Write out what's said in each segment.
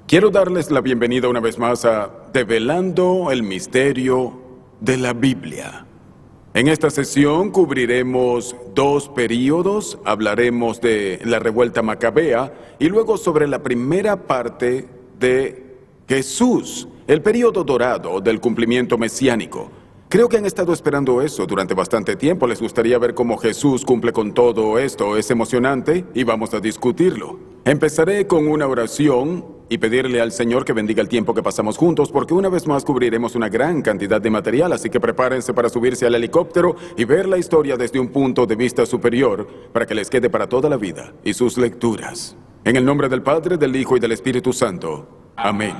Quiero darles la bienvenida una vez más a Develando el Misterio de la Biblia. En esta sesión cubriremos 2 períodos, hablaremos de la revuelta macabea y luego sobre la primera parte de Jesús, el período dorado del cumplimiento mesiánico. Creo que han estado esperando eso durante bastante tiempo. Les gustaría ver cómo Jesús cumple con todo esto. Es emocionante y vamos a discutirlo. Empezaré con una oración y pedirle al Señor que bendiga el tiempo que pasamos juntos, porque una vez más cubriremos una gran cantidad de material, así que prepárense para subirse al helicóptero y ver la historia desde un punto de vista superior, para que les quede para toda la vida y sus lecturas. En el nombre del Padre, del Hijo y del Espíritu Santo. Amén.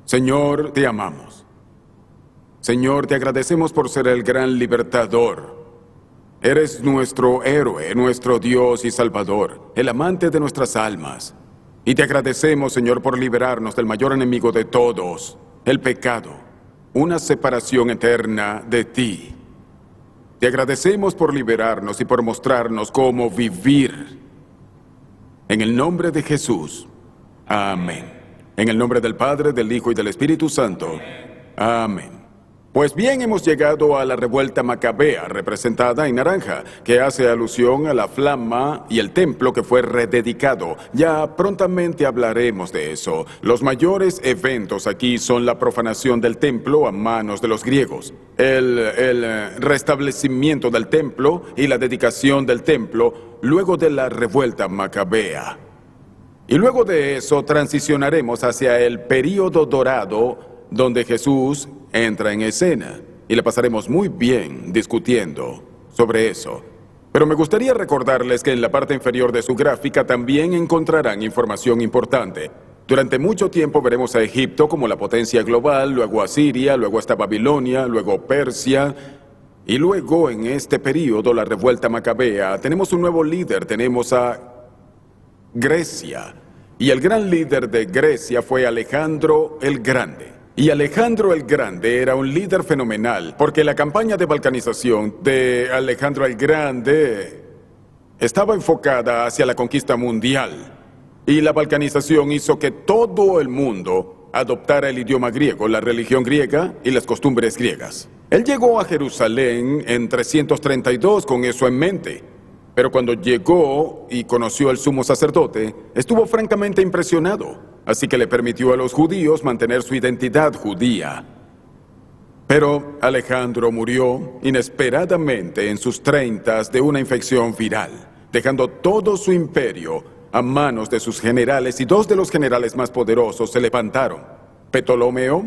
Señor, te amamos. Señor, te agradecemos por ser el gran libertador. Eres nuestro héroe, nuestro Dios y Salvador, el amante de nuestras almas. Y te agradecemos, Señor, por liberarnos del mayor enemigo de todos, el pecado, una separación eterna de ti. Te agradecemos por liberarnos y por mostrarnos cómo vivir. En el nombre de Jesús. Amén. En el nombre del Padre, del Hijo y del Espíritu Santo. Amén. Pues bien, hemos llegado a la revuelta macabea, representada en naranja, que hace alusión a la flama y el templo que fue rededicado. Ya prontamente hablaremos de eso. Los mayores eventos aquí son la profanación del templo a manos de los griegos, el restablecimiento del templo y la dedicación del templo luego de la revuelta macabea. Y luego de eso transicionaremos hacia el período dorado, donde Jesús entra en escena, y la pasaremos muy bien discutiendo sobre eso. Pero me gustaría recordarles que en la parte inferior de su gráfica también encontrarán información importante. Durante mucho tiempo veremos a Egipto como la potencia global, luego a Siria, luego hasta Babilonia, luego Persia, y luego en este período, la revuelta macabea, tenemos un nuevo líder, tenemos a Grecia. Y el gran líder de Grecia fue Alejandro el Grande. Y Alejandro el Grande era un líder fenomenal, porque la campaña de balcanización de Alejandro el Grande estaba enfocada hacia la conquista mundial. Y la balcanización hizo que todo el mundo adoptara el idioma griego, la religión griega y las costumbres griegas. Él llegó a Jerusalén en 332 con eso en mente. Pero cuando llegó y conoció al sumo sacerdote, estuvo francamente impresionado. Así que le permitió a los judíos mantener su identidad judía. Pero Alejandro murió inesperadamente en sus 30 de una infección viral, dejando todo su imperio a manos de sus generales, y 2 de los generales más poderosos se levantaron: Ptolomeo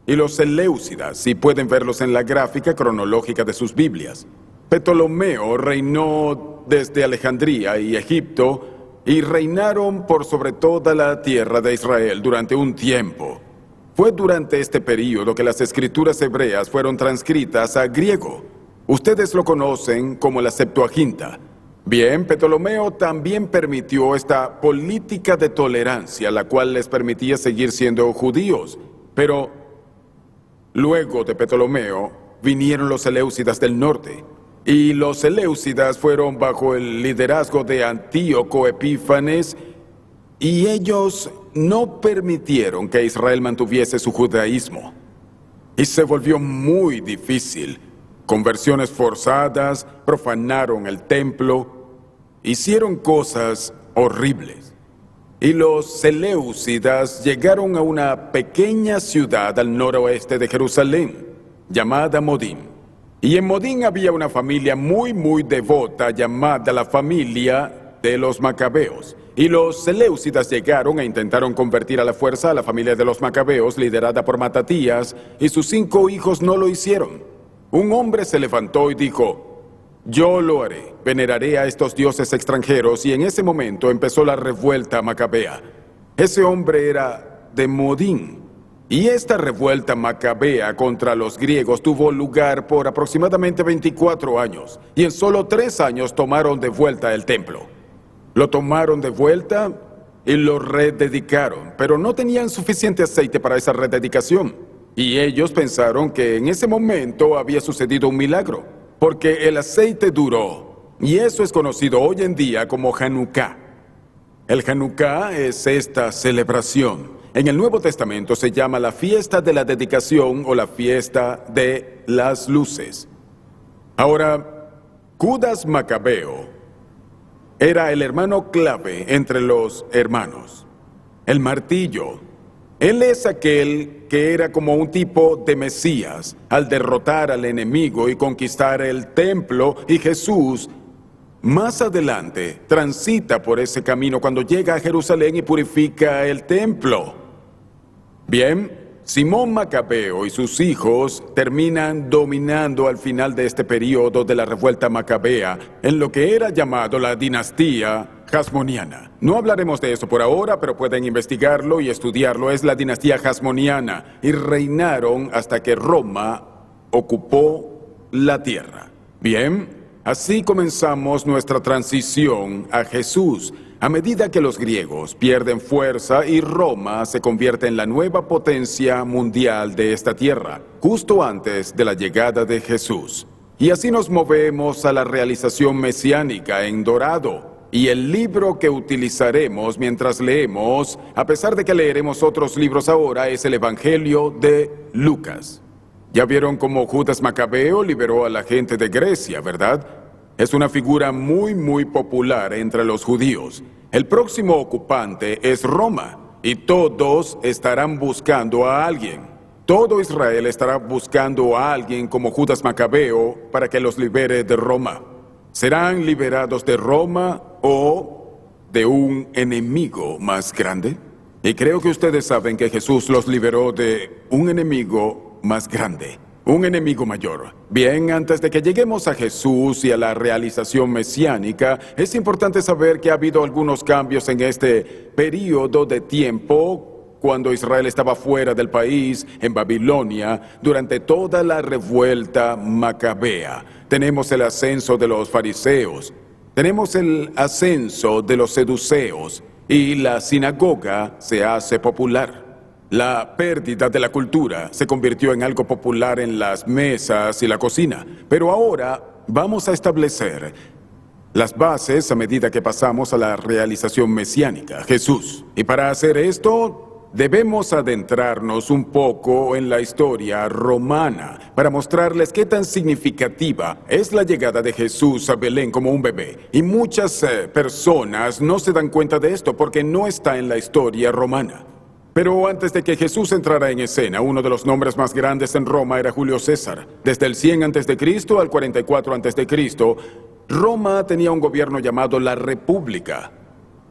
y los Seleucidas, si pueden verlos en la gráfica cronológica de sus Biblias. Ptolomeo reinó desde Alejandría y Egipto, y reinaron por sobre toda la tierra de Israel durante un tiempo. Fue durante este período que las escrituras hebreas fueron transcritas a griego. Ustedes lo conocen como la Septuaginta. Bien, Ptolomeo también permitió esta política de tolerancia, la cual les permitía seguir siendo judíos. Pero luego de Ptolomeo vinieron los Seleucidas del norte. Y los Seleucidas fueron bajo el liderazgo de Antíoco Epífanes, y ellos no permitieron que Israel mantuviese su judaísmo. Y se volvió muy difícil. Conversiones forzadas, profanaron el templo, hicieron cosas horribles. Y los Seleucidas llegaron a una pequeña ciudad al noroeste de Jerusalén, llamada Modín. Y en Modín había una familia muy devota llamada la familia de los Macabeos. Y los Seleucidas llegaron e intentaron convertir a la fuerza a la familia de los Macabeos, liderada por Matatías, y sus 5 hijos no lo hicieron. Un hombre se levantó y dijo: yo lo haré, veneraré a estos dioses extranjeros, y en ese momento empezó la revuelta macabea. Ese hombre era de Modín. Y esta revuelta macabea contra los griegos tuvo lugar por aproximadamente 24 años, y en solo 3 años tomaron de vuelta el templo. Lo tomaron de vuelta y lo rededicaron, pero no tenían suficiente aceite para esa rededicación. Y ellos pensaron que en ese momento había sucedido un milagro, porque el aceite duró, y eso es conocido hoy en día como Hanukkah. El Hanukkah es esta celebración. En el Nuevo Testamento se llama la fiesta de la dedicación o la fiesta de las luces. Ahora, Judas Macabeo era el hermano clave entre los hermanos. El martillo. Él es aquel que era como un tipo de Mesías al derrotar al enemigo y conquistar el templo, y Jesús más adelante transita por ese camino cuando llega a Jerusalén y purifica el templo. Bien, Simón Macabeo y sus hijos terminan dominando al final de este periodo de la revuelta macabea en lo que era llamado la dinastía Hasmoniana. No hablaremos de eso por ahora, pero pueden investigarlo y estudiarlo. Es la dinastía Hasmoniana y reinaron hasta que Roma ocupó la tierra. Bien, así comenzamos nuestra transición a Jesús. A medida que los griegos pierden fuerza y Roma se convierte en la nueva potencia mundial de esta tierra, justo antes de la llegada de Jesús. Y así nos movemos a la realización mesiánica en dorado. Y el libro que utilizaremos mientras leemos, a pesar de que leeremos otros libros ahora, es el Evangelio de Lucas. Ya vieron cómo Judas Macabeo liberó a la gente de Grecia, ¿verdad? Es una figura muy popular entre los judíos. El próximo ocupante es Roma, y todos estarán buscando a alguien. Todo Israel estará buscando a alguien como Judas Macabeo para que los libere de Roma. ¿Serán liberados de Roma o de un enemigo más grande? Y creo que ustedes saben que Jesús los liberó de un enemigo más grande. Un enemigo mayor. Bien, antes de que lleguemos a Jesús y a la realización mesiánica, es importante saber que ha habido algunos cambios en este periodo de tiempo cuando Israel estaba fuera del país, en Babilonia, durante toda la revuelta macabea. Tenemos el ascenso de los fariseos, tenemos el ascenso de los seduceos, y la sinagoga se hace popular. La pérdida de la cultura se convirtió en algo popular en las mesas y la cocina. Pero ahora vamos a establecer las bases a medida que pasamos a la realización mesiánica, Jesús. Y para hacer esto, debemos adentrarnos un poco en la historia romana para mostrarles qué tan significativa es la llegada de Jesús a Belén como un bebé. Y muchas personas no se dan cuenta de esto porque no está en la historia romana. Pero antes de que Jesús entrara en escena, uno de los nombres más grandes en Roma era Julio César. Desde el 100 a.C. al 44 a.C., Roma tenía un gobierno llamado la República.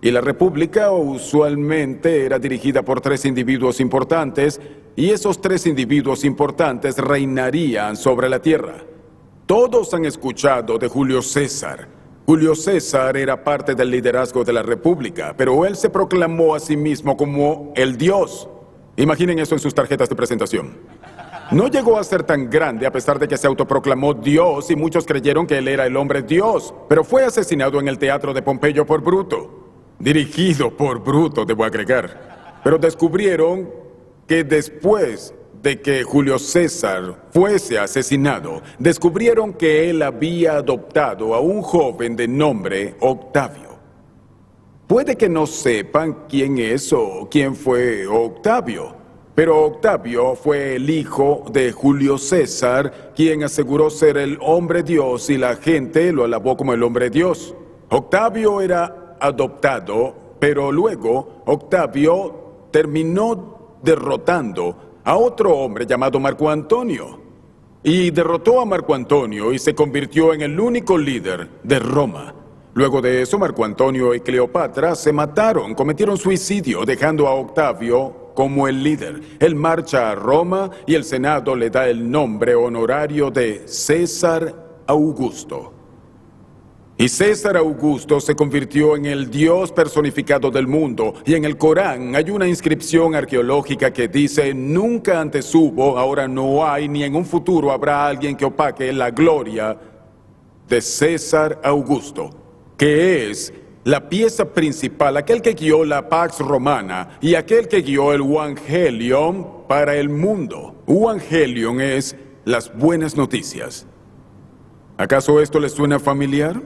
Y la República usualmente era dirigida por 3 individuos importantes, y esos 3 individuos importantes reinarían sobre la tierra. Todos han escuchado de Julio César. Julio César era parte del liderazgo de la República, pero él se proclamó a sí mismo como el Dios. Imaginen eso en sus tarjetas de presentación. No llegó a ser tan grande a pesar de que se autoproclamó Dios y muchos creyeron que él era el hombre Dios, pero fue asesinado en el teatro de Pompeyo por Bruto. Dirigido por Bruto, debo agregar. Pero descubrieron que después de que Julio César fuese asesinado, descubrieron que él había adoptado a un joven de nombre Octavio. Puede que no sepan quién es o quién fue Octavio, pero Octavio fue el hijo de Julio César, quien aseguró ser el hombre Dios y la gente lo alabó como el hombre Dios. Octavio era adoptado, pero luego Octavio terminó derrotando a otro hombre llamado Marco Antonio. Y derrotó a Marco Antonio y se convirtió en el único líder de Roma. Luego de eso, Marco Antonio y Cleopatra se mataron, cometieron suicidio, dejando a Octavio como el líder. Él marcha a Roma y el Senado le da el nombre honorario de César Augusto. Y César Augusto se convirtió en el Dios personificado del mundo. Y en el Corán hay una inscripción arqueológica que dice: nunca antes hubo, ahora no hay, ni en un futuro habrá alguien que opaque la gloria de César Augusto, que es la pieza principal, aquel que guió la Pax Romana y aquel que guió el Evangelion para el mundo. Evangelion es las buenas noticias. ¿Acaso esto les suena familiar?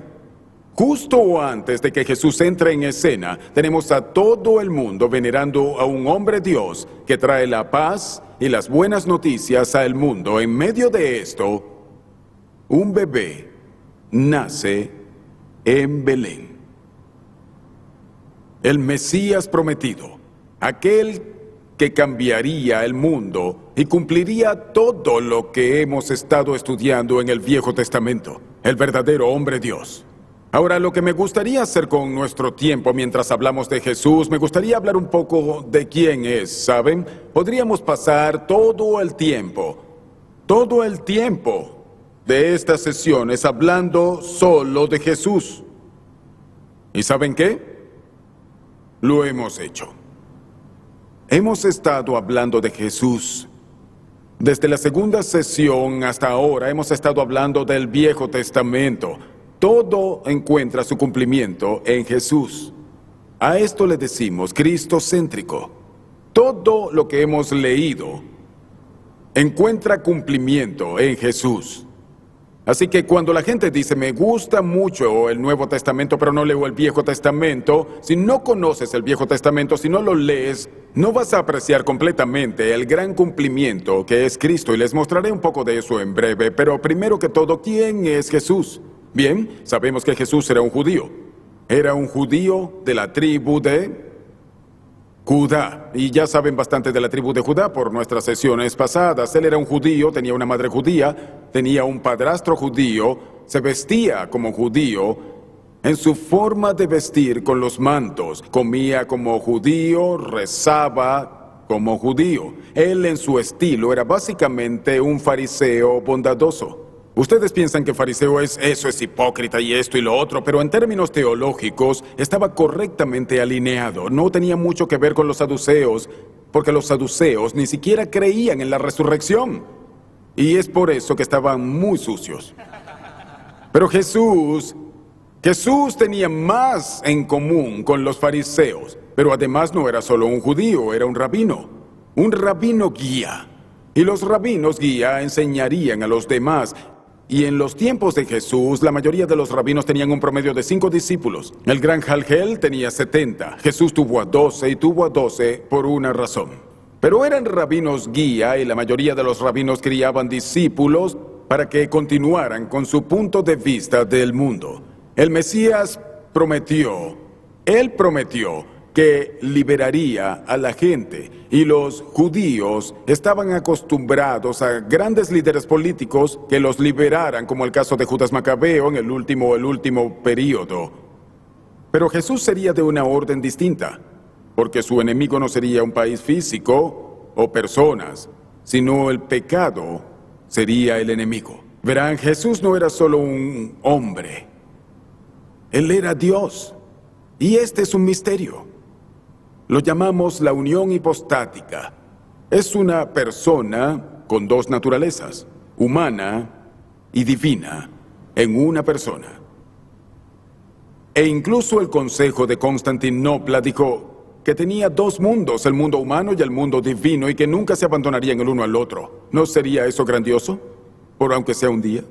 Justo antes de que Jesús entre en escena, tenemos a todo el mundo venerando a un hombre Dios que trae la paz y las buenas noticias al mundo. En medio de esto, un bebé nace en Belén. El Mesías prometido, aquel que cambiaría el mundo y cumpliría todo lo que hemos estado estudiando en el Viejo Testamento, el verdadero hombre Dios. Ahora, lo que me gustaría hacer con nuestro tiempo mientras hablamos de Jesús, me gustaría hablar un poco de quién es, ¿saben? Podríamos pasar todo el tiempo de estas sesiones hablando solo de Jesús. ¿Y saben qué? Lo hemos hecho. Hemos estado hablando de Jesús. Desde la segunda sesión hasta ahora hemos estado hablando del Viejo Testamento. Todo encuentra su cumplimiento en Jesús. A esto le decimos cristocéntrico. Todo lo que hemos leído encuentra cumplimiento en Jesús. Así que cuando la gente dice, me gusta mucho el Nuevo Testamento, pero no leo el Viejo Testamento, si no conoces el Viejo Testamento, si no lo lees, no vas a apreciar completamente el gran cumplimiento que es Cristo. Y les mostraré un poco de eso en breve, pero primero que todo, ¿quién es Jesús? Bien, sabemos que Jesús era un judío. Era un judío de la tribu de Judá. Y ya saben bastante de la tribu de Judá por nuestras sesiones pasadas. Él era un judío, tenía una madre judía, tenía un padrastro judío, se vestía como judío. En su forma de vestir con los mantos, comía como judío, rezaba como judío. Él en su estilo era básicamente un fariseo bondadoso. Ustedes piensan que fariseo es hipócrita y esto y lo otro, pero en términos teológicos estaba correctamente alineado. No tenía mucho que ver con los saduceos, porque los saduceos ni siquiera creían en la resurrección. Y es por eso que estaban muy sucios. Pero Jesús tenía más en común con los fariseos, pero además no era solo un judío, era un rabino guía. Y los rabinos guía enseñarían a los demás. Y en los tiempos de Jesús, la mayoría de los rabinos tenían un promedio de 5 discípulos. El gran Jalgel tenía 70. Jesús tuvo a 12 y tuvo a 12 por una razón. Pero eran rabinos guía y la mayoría de los rabinos criaban discípulos para que continuaran con su punto de vista del mundo. El Mesías prometió que liberaría a la gente. Y los judíos estaban acostumbrados a grandes líderes políticos que los liberaran, como el caso de Judas Macabeo en el último período. Pero Jesús sería de una orden distinta, porque su enemigo no sería un país físico o personas, sino el pecado sería el enemigo. Verán, Jesús no era solo un hombre. Él era Dios. Y este es un misterio. Lo llamamos la unión hipostática. Es una persona con dos naturalezas, humana y divina, en una persona. E incluso el Consejo de Constantinopla dijo que tenía dos mundos, el mundo humano y el mundo divino, y que nunca se abandonarían el uno al otro. ¿No sería eso grandioso? Por aunque sea un día.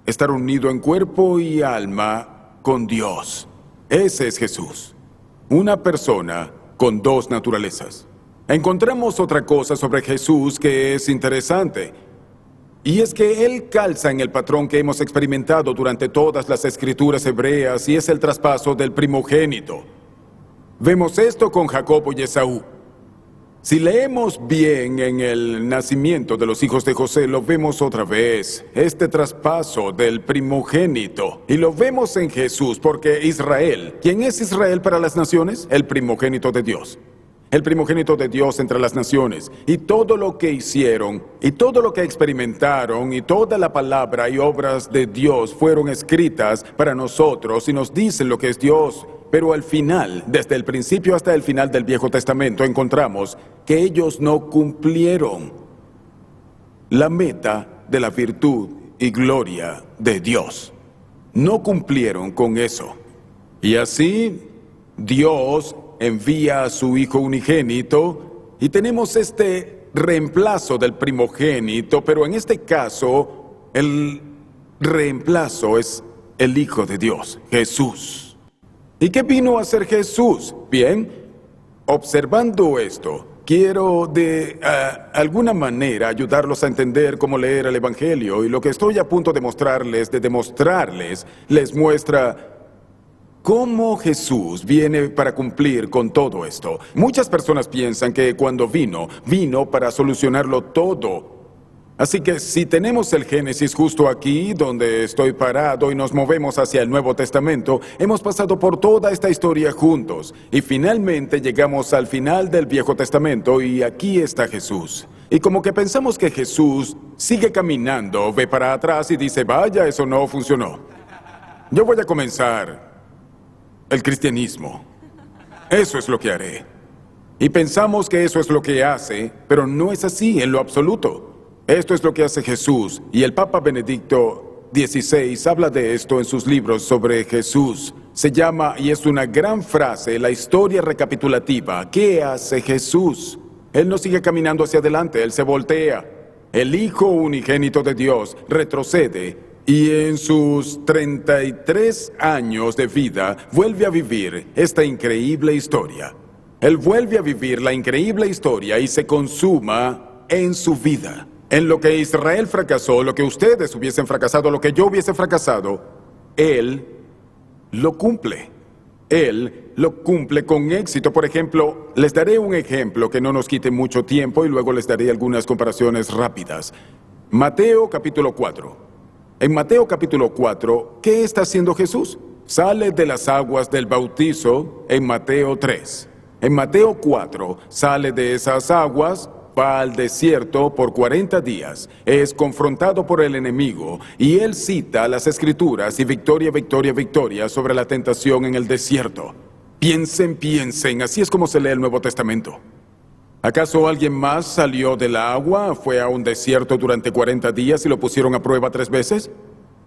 Estar unido en cuerpo y alma con Dios. Ese es Jesús. Una persona con dos naturalezas. Encontramos otra cosa sobre Jesús que es interesante. Y es que Él calza en el patrón que hemos experimentado durante todas las escrituras hebreas, y es el traspaso del primogénito. Vemos esto con Jacobo y Esaú. Si leemos bien en el nacimiento de los hijos de José, lo vemos otra vez, este traspaso del primogénito. Y lo vemos en Jesús, porque Israel, ¿quién es Israel para las naciones? El primogénito de Dios. El primogénito de Dios entre las naciones. Y todo lo que hicieron, y todo lo que experimentaron, y toda la palabra y obras de Dios fueron escritas para nosotros y nos dicen lo que es Dios. Pero al final, desde el principio hasta el final del Viejo Testamento, encontramos que ellos no cumplieron la meta de la virtud y gloria de Dios. No cumplieron con eso. Y así, Dios envía a su Hijo unigénito y tenemos este reemplazo del primogénito, pero en este caso, el reemplazo es el Hijo de Dios, Jesús. ¿Y qué vino a hacer Jesús? Bien, observando esto, quiero de alguna manera ayudarlos a entender cómo leer el Evangelio, y lo que estoy a punto de demostrarles, les muestra cómo Jesús viene para cumplir con todo esto. Muchas personas piensan que cuando vino para solucionarlo todo. Así que si tenemos el Génesis justo aquí, donde estoy parado, y nos movemos hacia el Nuevo Testamento, hemos pasado por toda esta historia juntos. Y finalmente llegamos al final del Viejo Testamento, y aquí está Jesús. Y como que pensamos que Jesús sigue caminando, ve para atrás y dice, vaya, eso no funcionó. Yo voy a comenzar el cristianismo. Eso es lo que haré. Y pensamos que eso es lo que hace, pero no es así en lo absoluto. Esto es lo que hace Jesús, y el Papa Benedicto XVI habla de esto en sus libros sobre Jesús. Se llama, y es una gran frase, la historia recapitulativa. ¿Qué hace Jesús? Él no sigue caminando hacia adelante, Él se voltea. El Hijo unigénito de Dios retrocede, y en sus 33 años de vida vuelve a vivir esta increíble historia. Él vuelve a vivir la increíble historia y se consuma en su vida. En lo que Israel fracasó, lo que ustedes hubiesen fracasado, lo que yo hubiese fracasado, Él lo cumple. Él lo cumple con éxito. Por ejemplo, les daré un ejemplo que no nos quite mucho tiempo y luego les daré algunas comparaciones rápidas. Mateo capítulo 4. En Mateo capítulo 4, ¿qué está haciendo Jesús? Sale de las aguas del bautizo en Mateo 3. En Mateo 4, sale de esas aguas, va al desierto por 40 días, es confrontado por el enemigo, y él cita las Escrituras y victoria, victoria, victoria sobre la tentación en el desierto. Piensen, así es como se lee el Nuevo Testamento. ¿Acaso alguien más salió del agua, fue a un desierto durante 40 días y lo pusieron a prueba 3 veces?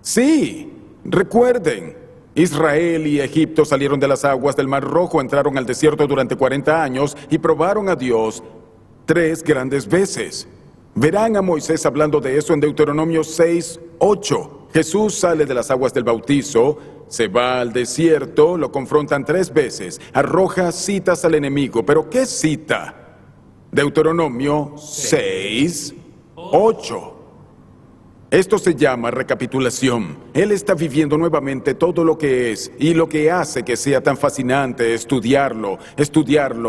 Sí, recuerden, Israel y Egipto salieron de las aguas del Mar Rojo, entraron al desierto durante 40 años y probaron a Dios 3 grandes veces. Verán a Moisés hablando de eso en Deuteronomio 6:8. Jesús sale de las aguas del bautizo, se va al desierto, lo confrontan 3 veces, arroja citas al enemigo. ¿Pero qué cita? Deuteronomio 6:8. Esto se llama recapitulación. Él está viviendo nuevamente todo lo que es y lo que hace que sea tan fascinante estudiarlo,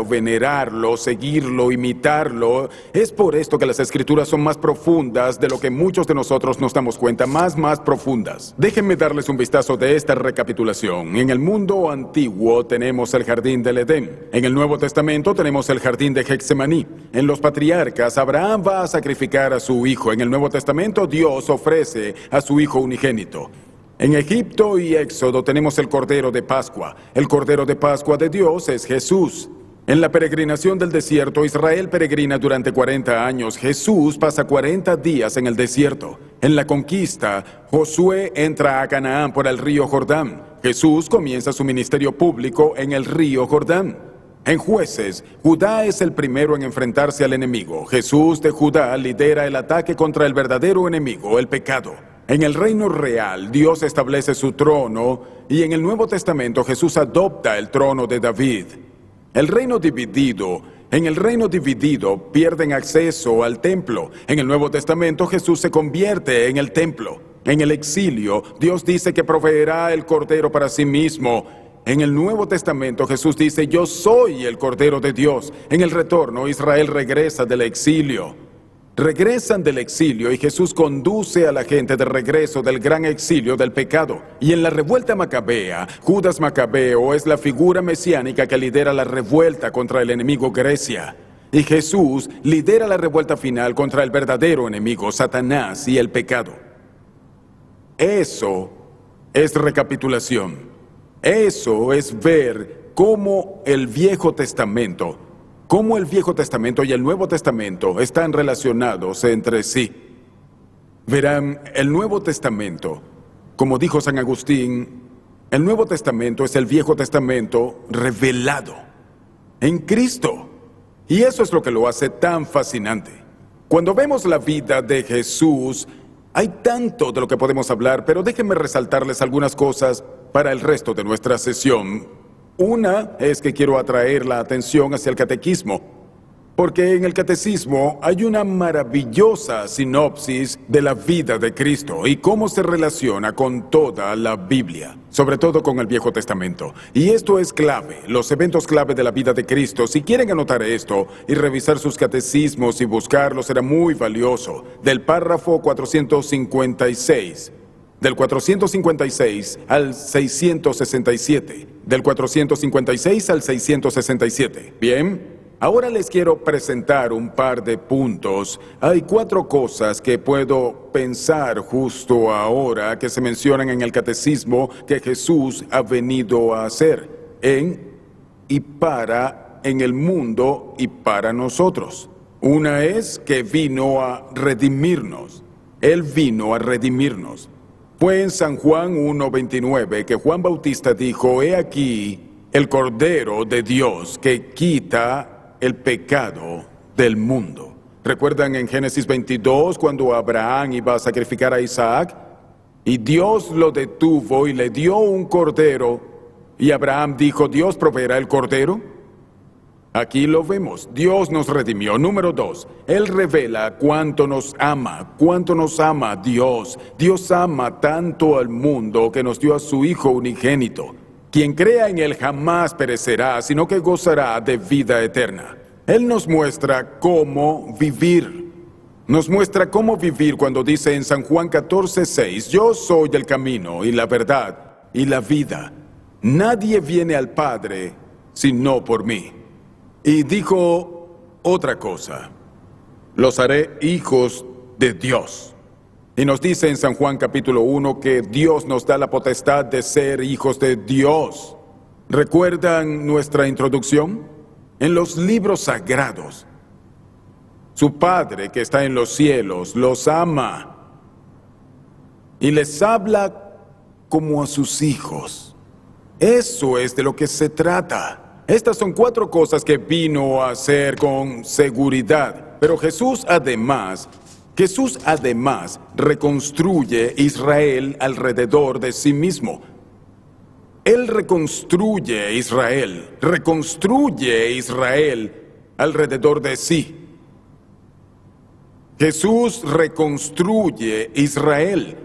venerarlo, seguirlo, imitarlo. Es por esto que las Escrituras son más profundas de lo que muchos de nosotros nos damos cuenta, más profundas. Déjenme darles un vistazo de esta recapitulación. En el mundo antiguo tenemos el jardín del Edén. En el Nuevo Testamento tenemos el jardín de Getsemaní. En los patriarcas, Abraham va a sacrificar a su hijo. En el Nuevo Testamento, Dios ofrece a su Hijo unigénito. En Egipto y Éxodo tenemos el Cordero de Pascua. El Cordero de Pascua de Dios es Jesús. En la peregrinación del desierto, Israel peregrina durante 40 años. Jesús pasa 40 días en el desierto. En la conquista, Josué entra a Canaán por el río Jordán. Jesús comienza su ministerio público en el río Jordán. En Jueces, Judá es el primero en enfrentarse al enemigo. Jesús de Judá lidera el ataque contra el verdadero enemigo, el pecado. En el reino real, Dios establece su trono, y en el Nuevo Testamento Jesús adopta el trono de David. En el reino dividido pierden acceso al templo. En el Nuevo Testamento Jesús se convierte en el templo. En el exilio, Dios dice que proveerá el Cordero para sí mismo. En el Nuevo Testamento Jesús dice, yo soy el Cordero de Dios. En el retorno, Israel regresa del exilio. Regresan del exilio y Jesús conduce a la gente de regreso del gran exilio del pecado. Y en la revuelta macabea, Judas Macabeo es la figura mesiánica que lidera la revuelta contra el enemigo Grecia. Y Jesús lidera la revuelta final contra el verdadero enemigo, Satanás y el pecado. Eso es recapitulación. Eso es ver cómo el Viejo Testamento y el Nuevo Testamento están relacionados entre sí. Verán, el Nuevo Testamento, como dijo San Agustín, el Nuevo Testamento es el Viejo Testamento revelado en Cristo. Y eso es lo que lo hace tan fascinante. Cuando vemos la vida de Jesús, Hay tanto de lo que podemos hablar, pero déjenme resaltarles algunas cosas para el resto de nuestra sesión. Una es que quiero atraer la atención hacia el catequismo, porque en el catecismo hay una maravillosa sinopsis de la vida de Cristo y cómo se relaciona con toda la Biblia, sobre todo con el Viejo Testamento. Y esto es clave, los eventos clave de la vida de Cristo. Si quieren anotar esto y revisar sus catecismos y buscarlos, será muy valioso. Del párrafo 456. Del 456 al 667. Del 456 al 667. ¿Bien? Ahora les quiero presentar un par de puntos. Hay 4 cosas que puedo pensar justo ahora que se mencionan en el catecismo que Jesús ha venido a hacer en el mundo y para nosotros. Una es que vino a redimirnos. Él vino a redimirnos. Fue en San Juan 1:29 que Juan Bautista dijo: «He aquí el Cordero de Dios que quita el pecado del mundo». ¿Recuerdan en Génesis 22 cuando Abraham iba a sacrificar a Isaac? Y Dios lo detuvo y le dio un cordero. Y Abraham dijo: ¿Dios proveerá el cordero? Aquí lo vemos. Dios nos redimió. Número 2, Él revela cuánto nos ama Dios. Dios ama tanto al mundo que nos dio a su Hijo unigénito. Quien crea en Él jamás perecerá, sino que gozará de vida eterna. Él nos muestra cómo vivir. Nos muestra cómo vivir cuando dice en San Juan 14:6, «Yo soy el camino y la verdad y la vida. Nadie viene al Padre sino por mí». Y dijo otra cosa: «Los haré hijos de Dios». Y nos dice en San Juan capítulo 1 que Dios nos da la potestad de ser hijos de Dios. ¿Recuerdan nuestra introducción? En los libros sagrados, su Padre que está en los cielos los ama y les habla como a sus hijos. Eso es de lo que se trata. Estas son 4 cosas que vino a hacer con seguridad. Pero Jesús además reconstruye Israel alrededor de sí mismo. Él reconstruye Israel alrededor de sí. Jesús reconstruye Israel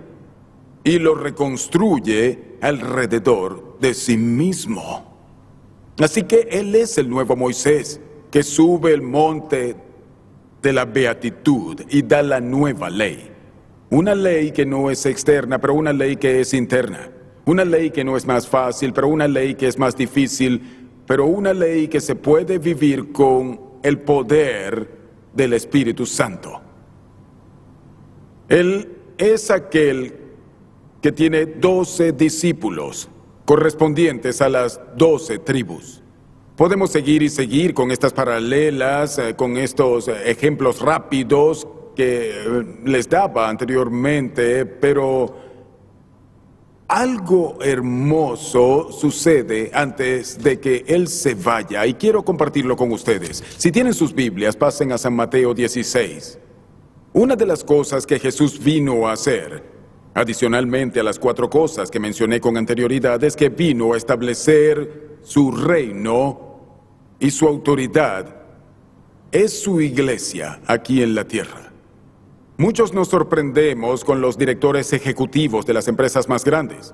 y lo reconstruye alrededor de sí mismo. Así que Él es el nuevo Moisés, que sube el monte de la beatitud y da la nueva ley. Una ley que no es externa, pero una ley que es interna. Una ley que no es más fácil, pero una ley que es más difícil, pero una ley que se puede vivir con el poder del Espíritu Santo. Él es aquel que tiene 12 discípulos, correspondientes a las 12 tribus. Podemos seguir y seguir con estas paralelas, con estos ejemplos rápidos que les daba anteriormente, pero algo hermoso sucede antes de que Él se vaya y quiero compartirlo con ustedes. Si tienen sus Biblias, pasen a San Mateo 16. Una de las cosas que Jesús vino a hacer, adicionalmente a las 4 cosas que mencioné con anterioridad, es que vino a establecer su reino y su autoridad. Es su iglesia aquí en la tierra. Muchos nos sorprendemos con los directores ejecutivos de las empresas más grandes.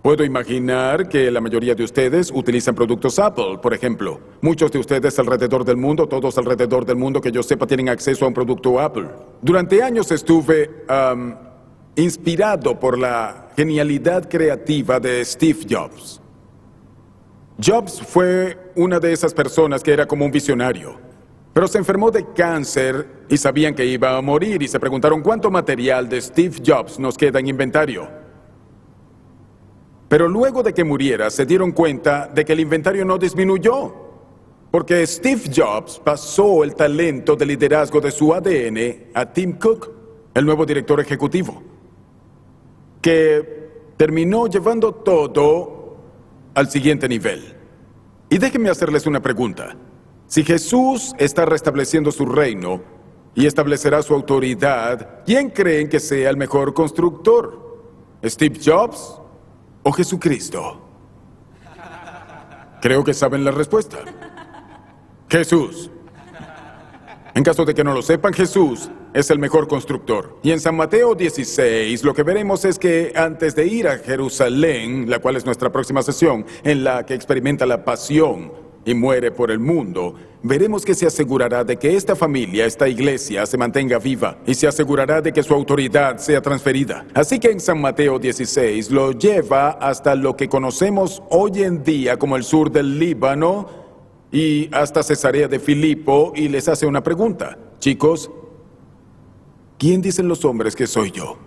Puedo imaginar que la mayoría de ustedes utilizan productos Apple, por ejemplo. Muchos de ustedes alrededor del mundo, todos alrededor del mundo que yo sepa, tienen acceso a un producto Apple. Durante años estuve inspirado por la genialidad creativa de Steve Jobs. Jobs fue una de esas personas que era como un visionario. Pero se enfermó de cáncer y sabían que iba a morir y se preguntaron cuánto material de Steve Jobs nos queda en inventario. Pero luego de que muriera se dieron cuenta de que el inventario no disminuyó, porque Steve Jobs pasó el talento de liderazgo de su ADN a Tim Cook, el nuevo director ejecutivo, que terminó llevando todo al siguiente nivel. Y déjenme hacerles una pregunta. Si Jesús está restableciendo su reino y establecerá su autoridad. ¿Quién creen que sea el mejor constructor? ¿Steve Jobs o Jesucristo? Creo que saben la respuesta. Jesús. En caso de que no lo sepan, Jesús es el mejor constructor. Y en San Mateo 16, lo que veremos es que antes de ir a Jerusalén, la cual es nuestra próxima sesión, en la que experimenta la pasión y muere por el mundo, veremos que se asegurará de que esta familia, esta iglesia, se mantenga viva y se asegurará de que su autoridad sea transferida. Así que en San Mateo 16 lo lleva hasta lo que conocemos hoy en día como el sur del Líbano y hasta Cesarea de Filipo y les hace una pregunta. Chicos, ¿quién dicen los hombres que soy yo?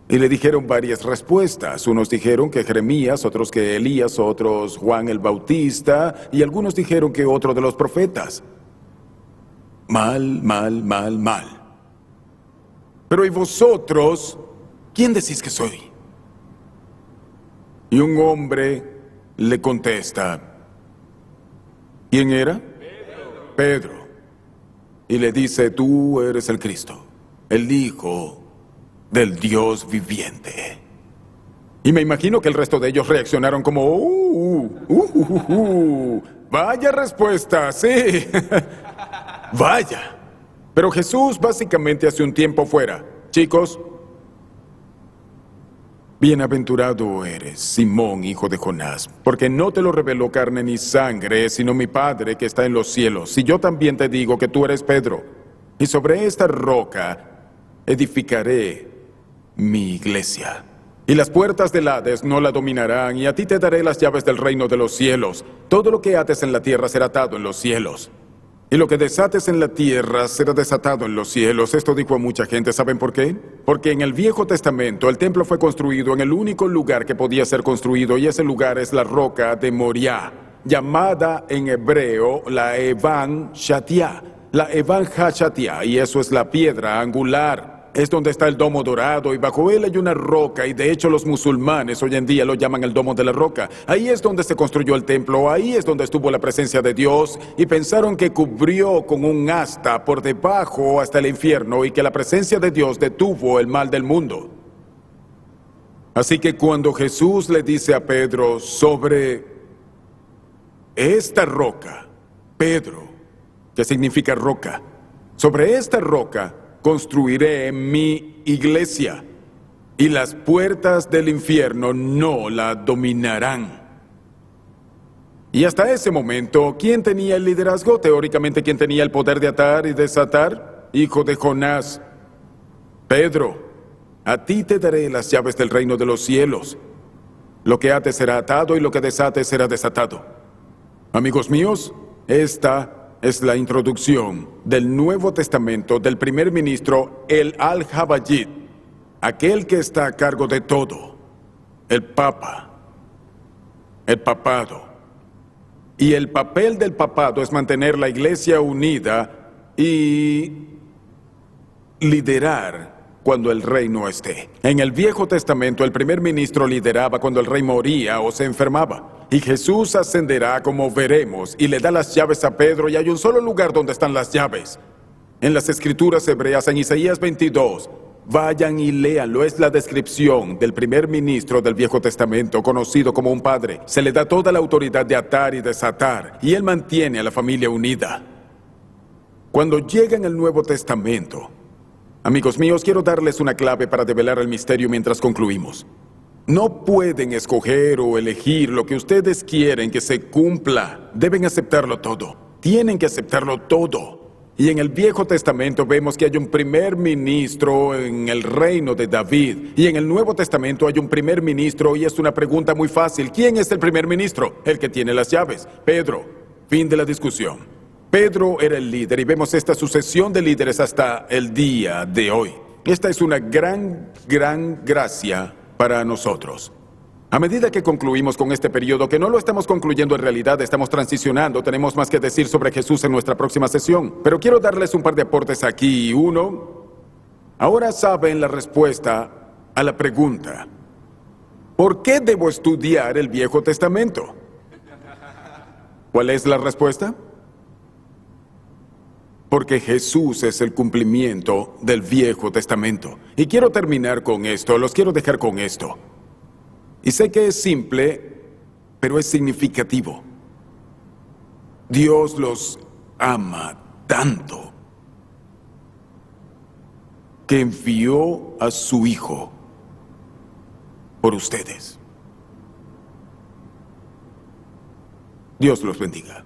Y le dijeron varias respuestas. Unos dijeron que Jeremías, otros que Elías, otros Juan el Bautista, y algunos dijeron que otro de los profetas. Mal. Pero ¿y vosotros? ¿Quién decís que soy? Y un hombre le contesta. ¿Quién era? Pedro. Y le dice, tú eres el Cristo, el Hijo del Dios viviente. Y me imagino que el resto de ellos reaccionaron como, vaya respuesta, sí. Vaya. Pero Jesús básicamente hace un tiempo fuera. Chicos, bienaventurado eres, Simón, hijo de Jonás, porque no te lo reveló carne ni sangre, sino mi Padre que está en los cielos. Y yo también te digo que tú eres Pedro, y sobre esta roca edificaré mi iglesia. Y las puertas del Hades no la dominarán, y a ti te daré las llaves del reino de los cielos. Todo lo que ates en la tierra será atado en los cielos, y lo que desates en la tierra será desatado en los cielos. Esto dijo a mucha gente. ¿Saben por qué? Porque en el Viejo Testamento el templo fue construido en el único lugar que podía ser construido, y ese lugar es la roca de Moriah, llamada en hebreo la Evan Shatia, la Evan HaShatia, y eso es la piedra angular. Es donde está el domo dorado, y bajo él hay una roca, y de hecho los musulmanes hoy en día lo llaman el domo de la roca. Ahí es donde se construyó el templo, ahí es donde estuvo la presencia de Dios, y pensaron que cubrió con un asta por debajo hasta el infierno, y que la presencia de Dios detuvo el mal del mundo. Así que cuando Jesús le dice a Pedro, sobre esta roca, Pedro, que significa roca, sobre esta roca construiré mi iglesia, y las puertas del infierno no la dominarán. Y hasta ese momento, ¿quién tenía el liderazgo? Teóricamente, ¿quién tenía el poder de atar y desatar? Hijo de Jonás, Pedro. A ti te daré las llaves del reino de los cielos. Lo que ates será atado, y lo que desates será desatado. Amigos míos, esta es la introducción del Nuevo Testamento del primer ministro El Al-Jabayid, aquel que está a cargo de todo, el Papa, el papado. Y el papel del papado es mantener la iglesia unida y liderar cuando el rey no esté. En el Viejo Testamento el primer ministro lideraba cuando el rey moría o se enfermaba. Y Jesús ascenderá, como veremos, y le da las llaves a Pedro, y hay un solo lugar donde están las llaves. En las Escrituras hebreas, en Isaías 22, vayan y léanlo, es la descripción del primer ministro del Viejo Testamento, conocido como un padre. Se le da toda la autoridad de atar y desatar, y él mantiene a la familia unida. Cuando llega en el Nuevo Testamento, amigos míos, quiero darles una clave para develar el misterio mientras concluimos. No pueden escoger o elegir lo que ustedes quieren que se cumpla. Deben aceptarlo todo. Tienen que aceptarlo todo. Y en el Viejo Testamento vemos que hay un primer ministro en el reino de David. Y en el Nuevo Testamento hay un primer ministro, y es una pregunta muy fácil. ¿Quién es el primer ministro? El que tiene las llaves. Pedro. Fin de la discusión. Pedro era el líder, y vemos esta sucesión de líderes hasta el día de hoy. Esta es una gran gracia para nosotros. A medida que concluimos con este periodo, que no lo estamos concluyendo en realidad, estamos transicionando, tenemos más que decir sobre Jesús en nuestra próxima sesión. Pero quiero darles un par de aportes aquí. Uno, ahora saben la respuesta a la pregunta: ¿por qué debo estudiar el Viejo Testamento? ¿Cuál es la respuesta? porque Jesús es el cumplimiento del Viejo Testamento. Y quiero terminar con esto, los quiero dejar con esto. Y sé que es simple, pero es significativo. Dios los ama tanto que envió a su Hijo por ustedes. Dios los bendiga.